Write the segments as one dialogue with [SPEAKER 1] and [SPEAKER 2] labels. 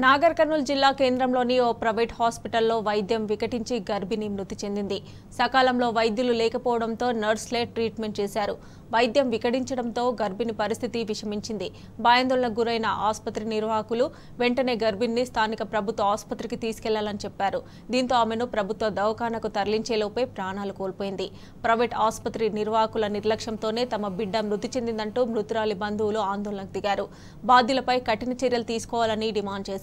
[SPEAKER 1] నాగర్ కర్నూల్ జిల్లా కేంద్రంలోని ఓ ప్రైవేట్ హాస్పిటల్లో వైద్యం వికటించి గర్భిణి మృతి చెందింది. సకాలంలో వైద్యులు లేకపోవడంతో నర్సులే ట్రీట్మెంట్ చేశారు. వైద్యం వికటించడంతో గర్భిణి పరిస్థితి విషమించింది. భయాందోళనకు గురైన ఆసుపత్రి నిర్వాహకులు వెంటనే గర్భిణిని స్థానిక ప్రభుత్వ ఆసుపత్రికి తీసుకెళ్లాలని చెప్పారు. దీంతో ఆమెను ప్రభుత్వ దవాఖానకు తరలించేలోపే ప్రాణాలు కోల్పోయింది. ప్రైవేట్ ఆసుపత్రి నిర్వాహకుల నిర్లక్ష్యంతోనే తమ బిడ్డ మృతి చెందిందంటూ మృతురాలి బంధువులు ఆందోళనకు దిగారు. బాధ్యులపై కఠిన చర్యలు తీసుకోవాలని డిమాండ్ చేశారు.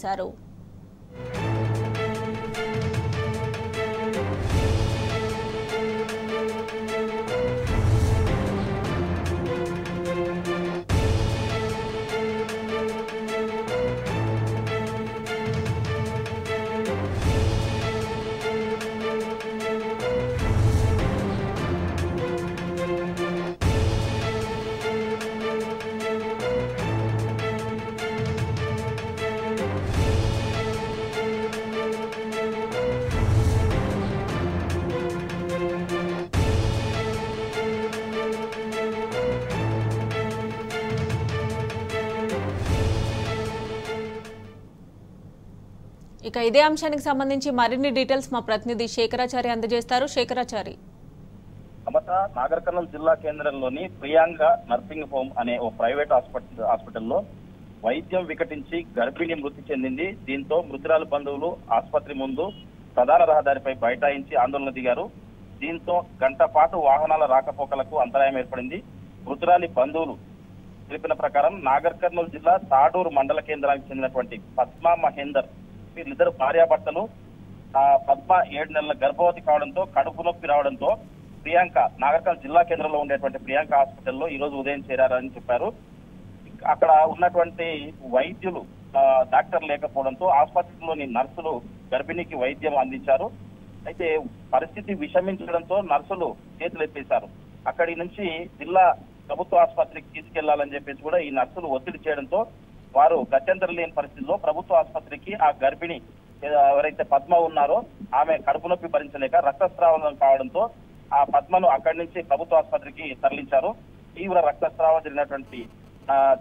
[SPEAKER 1] ఇక ఇదే అంశానికి సంబంధించి మరిన్ని డీటెయిల్స్ మా ప్రతినిధి శేఖరాచారి అందజేస్తారు. శేఖరాచారి.
[SPEAKER 2] నాగర్ కర్నూల్ జిల్లా కేంద్రంలోని ప్రియాంక నర్సింగ్ హోమ్ అనే ఓ ప్రైవేట్ హాస్పిటల్లో వైద్యం వికటించి గర్భిణి మృతి చెందింది. దీంతో మృతురాలు బంధువులు ఆసుపత్రి ముందు ప్రధాన రహదారిపై బైఠాయించి ఆందోళన దిగారు. దీంతో గంట పాటు వాహనాల రాకపోకలకు అంతరాయం ఏర్పడింది. మృతురాలి బంధువులు తెలిపిన ప్రకారం నాగర్ కర్నూల్ జిల్లా తాడూరు మండల కేంద్రానికి చెందినటువంటి పద్మా మహేందర్ వీళ్ళిద్దరు భార్యాభర్తలు. పద్మ 7 నెలల గర్భవతి కావడంతో కడుపు నొప్పి రావడంతో ప్రియాంక నాగర్ కర్నూల్ జిల్లా కేంద్రంలో ఉండేటువంటి ప్రియాంక హాస్పిటల్లో ఈ రోజు ఉదయం చేరారని చెప్పారు. అక్కడ ఉన్నటువంటి వైద్యులు డాక్టర్ లేకపోవడంతో ఆసుపత్రిలోని నర్సులు గర్భిణికి వైద్యం అందించారు. అయితే పరిస్థితి విషమించడంతో నర్సులు చేతులు ఎత్తేశారు. అక్కడి నుంచి జిల్లా ప్రభుత్వ ఆసుపత్రికి తీసుకెళ్లాలని చెప్పేసి కూడా ఈ నర్సులు ఒత్తిడి చేయడంతో వారు గత్యంతరం లేని పరిస్థితిలో ప్రభుత్వ ఆసుపత్రికి ఆ గర్భిణి ఎవరైతే పద్మ ఉన్నారో ఆమె కడుపు నొప్పి భరించలేక రక్తస్రావం కావడంతో ఆ పద్మను అక్కడి నుంచి ప్రభుత్వ ఆసుపత్రికి తరలించారు. తీవ్ర రక్తస్రావం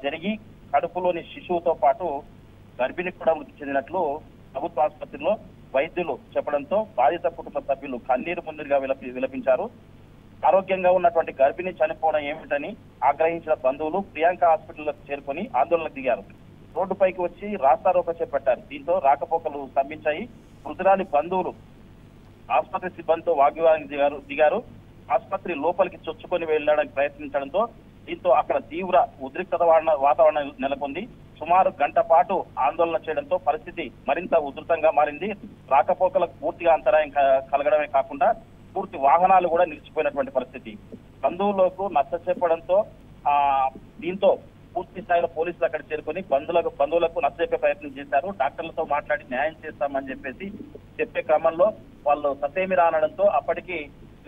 [SPEAKER 2] జరిగి కడుపులోని శిశువుతో పాటు గర్భిణి కూడా మృతి చెందినట్లు ప్రభుత్వ ఆసుపత్రిలో వైద్యులు చెప్పడంతో బాధిత కుటుంబ సభ్యులు కన్నీరు మున్నీరుగా విలపించారు. ఆరోగ్యంగా ఉన్నటువంటి గర్భిణి చనిపోవడం ఏమిటని ఆగ్రహించిన బంధువులు ప్రియాంక హాస్పిటల్లోకి చేరుకొని ఆందోళనకు దిగారు. రోడ్డుపైకి వచ్చి రాస్తారోకో చేపట్టారు. దీంతో రాకపోకలు స్తంభించాయి. మృతురాలి బంధువులు ఆసుపత్రి సిబ్బందితో వాగ్వివాదానికి దిగారు. ఆసుపత్రి లోపలికి చొచ్చుకొని వెళ్ళడానికి ప్రయత్నించడంతో దీంతో అక్కడ తీవ్ర ఉద్రిక్తత వాతావరణం నెలకొంది. సుమారు గంట పాటు ఆందోళన చేయడంతో పరిస్థితి మరింత ఉధృతంగా మారింది. రాకపోకలకు పూర్తిగా అంతరాయం కలగడమే కాకుండా పూర్తి వాహనాలు కూడా నిలిచిపోయినటువంటి పరిస్థితి. బంధువులకు నచ్చ చెప్పడంతో దీంతో పూర్తి స్థాయిలో పోలీసులు అక్కడ చేరుకొని బంధువులకు నచ్చజెప్పే ప్రయత్నం చేశారు. డాక్టర్లతో మాట్లాడి న్యాయం చేస్తామని చెప్పే క్రమంలో వాళ్ళు ససేమి రానడంతో అప్పటికి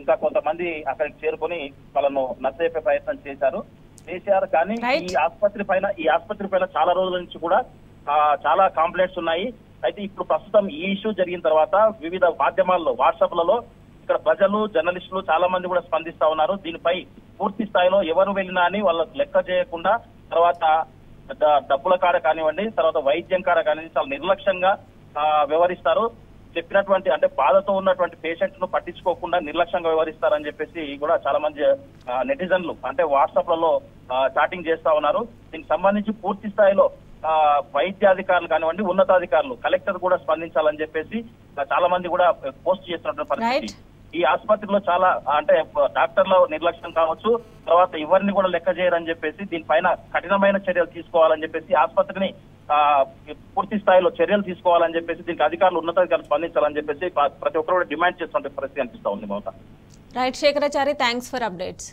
[SPEAKER 2] ఇంకా కొంతమంది అక్కడికి చేరుకొని వాళ్ళను నచ్చజెప్పే ప్రయత్నం చేశారు. కానీ ఈ ఆసుపత్రి పైన చాలా రోజుల నుంచి కూడా చాలా కంప్లైంట్స్ ఉన్నాయి. అయితే ఇప్పుడు ప్రస్తుతం ఈ ఇష్యూ జరిగిన తర్వాత వివిధ మాధ్యమాల్లో వాట్సాప్లలో ఇక్కడ ప్రజలు జర్నలిస్టులు చాలా మంది కూడా స్పందిస్తా ఉన్నారు. దీనిపై పూర్తి స్థాయిలో ఎవరు వెళ్ళినా అని వాళ్ళకు లెక్క చేయకుండా తర్వాత డబ్బుల కాడ కానివ్వండి, తర్వాత వైద్యం కాడ కానివ్వండి చాలా నిర్లక్ష్యంగా వ్యవహరిస్తారు. చెప్పినటువంటి అంటే బాధతో ఉన్నటువంటి పేషెంట్ ను పట్టించుకోకుండా నిర్లక్ష్యంగా వ్యవహరిస్తారని చెప్పేసి కూడా చాలా మంది నెటిజన్లు అంటే వాట్సాప్లలో చాటింగ్ చేస్తా ఉన్నారు. దీనికి సంబంధించి పూర్తి స్థాయిలో వైద్యాధికారులు కానివ్వండి, ఉన్నతాధికారులు కలెక్టర్ కూడా స్పందించాలని చెప్పేసి చాలా మంది కూడా పోస్ట్ చేస్తున్నటువంటి పరిస్థితి. ఈ ఆసుపత్రిలో చాలా అంటే డాక్టర్ల నిర్లక్ష్యం కావచ్చు, తర్వాత ఎవరిని కూడా లెక్క చేయరని చెప్పేసి దీనిపైన కఠినమైన చర్యలు తీసుకోవాలని చెప్పేసి ఆసుపత్రిని పూర్తి స్థాయిలో చర్యలు తీసుకోవాలని చెప్పేసి దీనికి అధికారులు ఉన్నతాధికారులు స్పందించాలని చెప్పేసి ప్రతి ఒక్కరు కూడా డిమాండ్ చేస్తున్న పరిస్థితి అనిపిస్తా ఉంది.
[SPEAKER 1] Right Shekharachari, thanks for updates.